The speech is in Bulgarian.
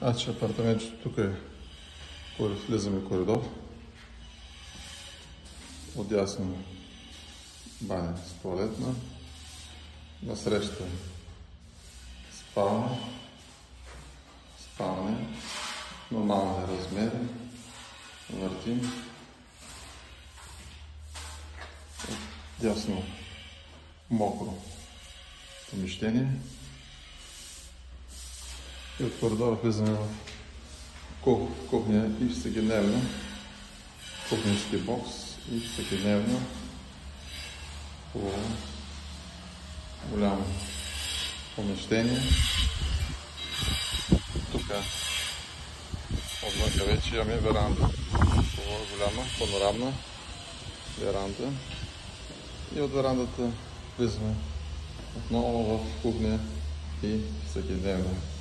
Значи апартаментчето тук е, влизаме в коридор. Отдясно баня с туалетна. Насреща спалня. Нормални размери. Въртим. Дясно мокро помещение. И от коридора влизаме в кухня и всекидневно. Кухненски бокс и всекидневно. Хубаво голямо помещение. Тук отвънка вече имаме веранда. Хубава, голяма, панорамна веранда. И от верандата влизаме отново в кухня и всекидневно.